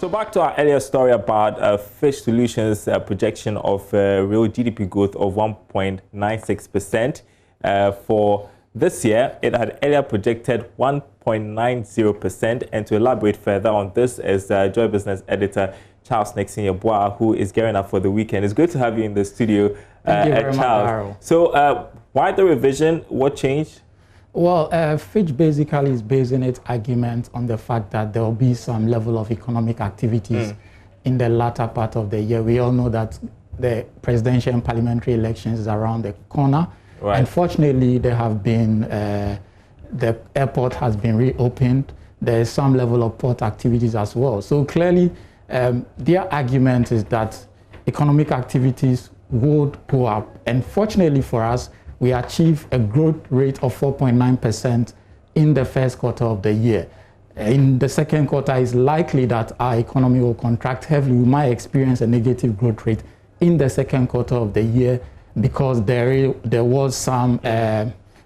So back to our earlier story about Fitch Solutions' projection of real GDP growth of 1.96% for this year. It had earlier projected 1.90%. And to elaborate further on this is Joy Business editor Charles Nixon Yeboah, who is gearing up for the weekend. It's good to have you in the studio, Thank you very Charles. much, So why the revision? What changed? Well, Fitch basically is basing its argument on the fact that there will be some level of economic activities in the latter part of the year. We all know that the presidential and parliamentary elections is around the corner. Right. Unfortunately, there have been, the airport has been reopened. There is some level of port activities as well. So clearly, their argument is that economic activities would go up. And fortunately for us, we achieved a growth rate of 4.9% in the first quarter of the year. In the second quarter, it's likely that our economy will contract heavily. We might experience a negative growth rate in the second quarter of the year because there was some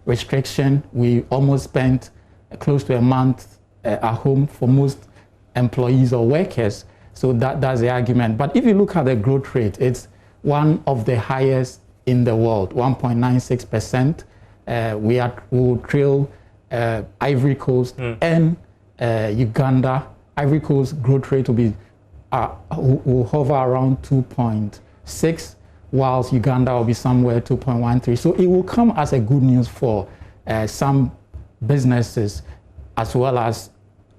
restriction. We almost spent close to a month at home for most employees or workers. So that's the argument. But if you look at the growth rate, it's one of the highest in the world, 1.96%. We will trail Ivory Coast and Uganda. Ivory Coast growth rate will be will hover around 2.6, whilst Uganda will be somewhere 2.13. So it will come as a good news for some businesses as well as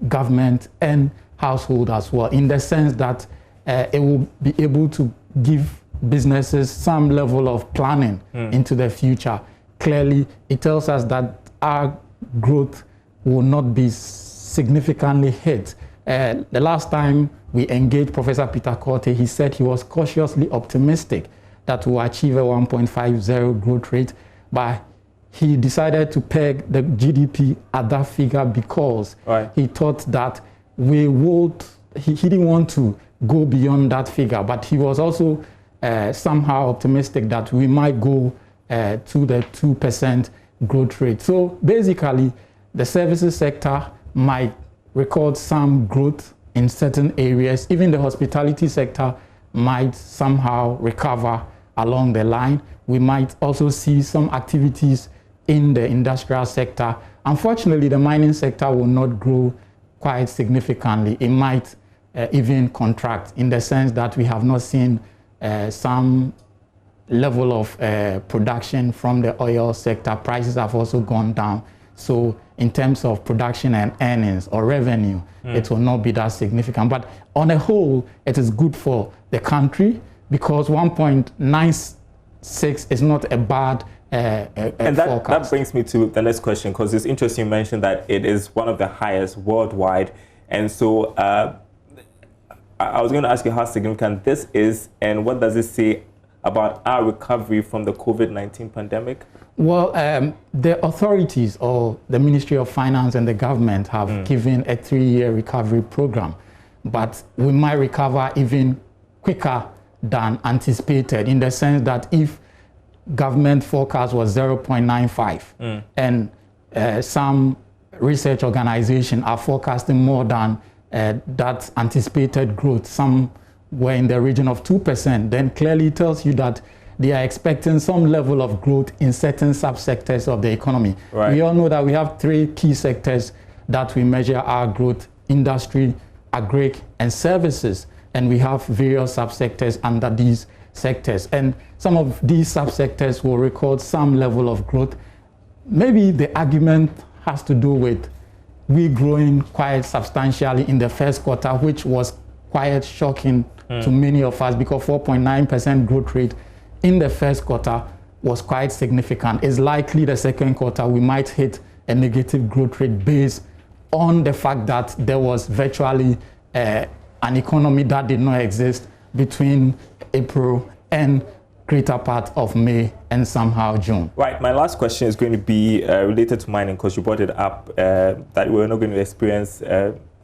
government and household as well, in the sense that it will be able to give businesses some level of planning into the future. Clearly, it tells us that our growth will not be significantly hit. The last time we engaged Professor Peter Korte, he said he was cautiously optimistic that we'll achieve a 1.50 growth rate, but he decided to peg the GDP at that figure because he thought that we would, he didn't want to go beyond that figure, but he was also somehow optimistic that we might go to the 2% growth rate. So basically, the services sector might record some growth in certain areas. Even the hospitality sector might somehow recover along the line. We might also see some activities in the industrial sector. Unfortunately, the mining sector will not grow quite significantly. It might even contract in the sense that we have not seen some level of production from the oil sector. Prices have also gone down. So in terms of production and earnings or revenue, it will not be that significant. But on a whole, it is good for the country because 1.96 is not a bad and that brings me to the next question, because it's interesting you mentioned that it is one of the highest worldwide. And so I was going to ask you how significant this is and what does it say about our recovery from the COVID-19 pandemic? Well, the authorities or the Ministry of Finance and the government have given a 3-year recovery program, but we might recover even quicker than anticipated, in the sense that if government forecast was 0.95 and some research organizations are forecasting more than that anticipated growth, some were in the region of 2%, then clearly it tells you that they are expecting some level of growth in certain subsectors of the economy. We all know that we have 3 key sectors that we measure our growth: industry, agri, and services. And we have various subsectors under these sectors. And some of these subsectors will record some level of growth. Maybe the argument has to do with we growing quite substantially in the first quarter, which was quite shocking to many of us, because 4.9% growth rate in the first quarter was quite significant. It's likely the second quarter we might hit a negative growth rate based on the fact that there was virtually an economy that did not exist between April and greater part of May and somehow June. Right. My last question is going to be related to mining, because you brought it up that we're not going to experience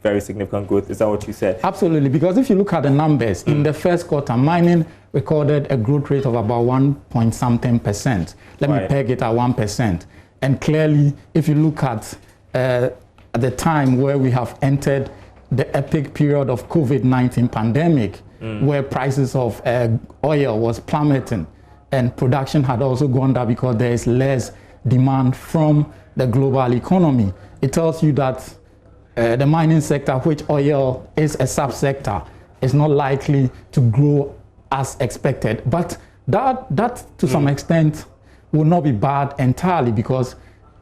very significant growth. Is that what you said? Absolutely, because if you look at the numbers, in the first quarter, mining recorded a growth rate of about 1.something%. Let me peg it at 1%. And clearly, if you look at the time where we have entered the epic period of COVID-19 pandemic, where prices of oil was plummeting and production had also gone down because there is less demand from the global economy. It tells you that the mining sector, which oil is a subsector, is not likely to grow as expected. But that to some extent will not be bad entirely, because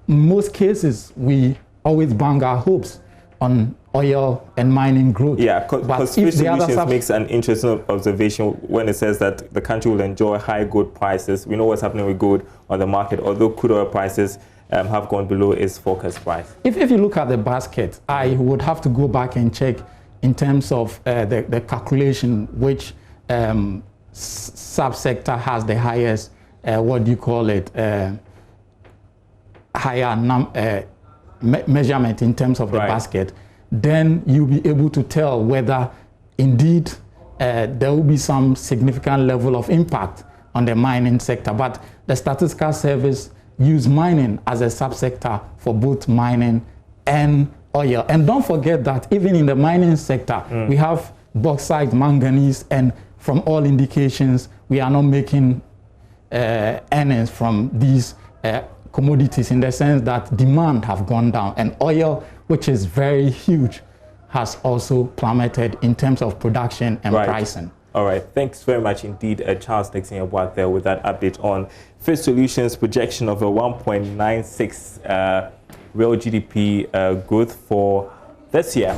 in most cases we always bang our hopes on oil and mining growth. Yeah, because Fitch Solutions makes an interesting observation when it says that the country will enjoy high gold prices. We know what's happening with gold on the market, although crude oil prices have gone below its forecast price. If you look at the basket, I would have to go back and check in terms of the calculation which subsector has the highest, higher measurement in terms of the basket. Then you'll be able to tell whether indeed there will be some significant level of impact on the mining sector. But the Statistical Service use mining as a subsector for both mining and oil. And don't forget that even in the mining sector, we have bauxite, manganese, and from all indications, we are not making earnings from these commodities, in the sense that demand have gone down, and oil, which is very huge, has also plummeted in terms of production and pricing. All right, thanks very much indeed, Charles Dixon Abuak there with that update on Fitch Solutions' projection of a 1.96 real GDP growth for this year.